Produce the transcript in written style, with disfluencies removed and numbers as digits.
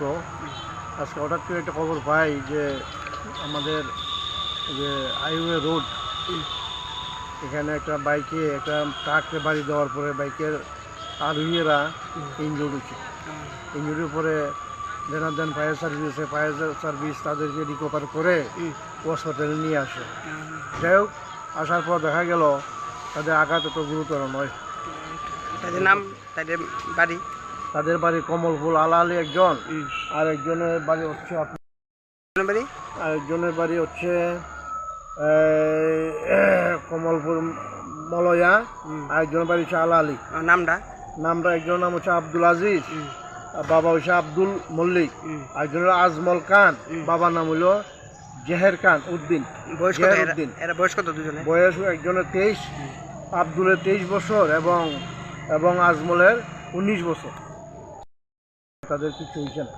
তো আজকে হঠাৎ করে একটা খবর পাই যে আমাদের যে হাইওয়ে রোড এখানে একটা বাইকে একটা ট্রাককে বাড়ি দেওয়ার পরে বাইকের আরোহীরা ইনজুর্ড হয়েছে। ইনজুরির পরে দেন ফায়ার সার্ভিস তাদেরকে রিকভার করে হসপিটালে নিয়ে আসে। যাই হোক, আসার পর দেখা গেল তাদের আঘাত এত গুরুতর নয়। তাদের নাম, তাদের বাড়ি কমলপুর আলা আলী একজন, আর একজনের বাড়ি হচ্ছে আরেকজনের বাড়ি হচ্ছে কমলপুর মলয়া, আরেকজনের বাড়ি হচ্ছে আলা আলী। নামটা একজনের নাম হচ্ছে আব্দুল আজিজ, বাবা হচ্ছে আব্দুল মল্লিক, আরেকজনের আজমল খান, বাবার নাম হলো জেহের খান উদ্দিন। বয়স একজনের 23, আব্দুলের 23 বছর এবং আজমলের 19 বছর। তাদের কিছু হয়েছে না।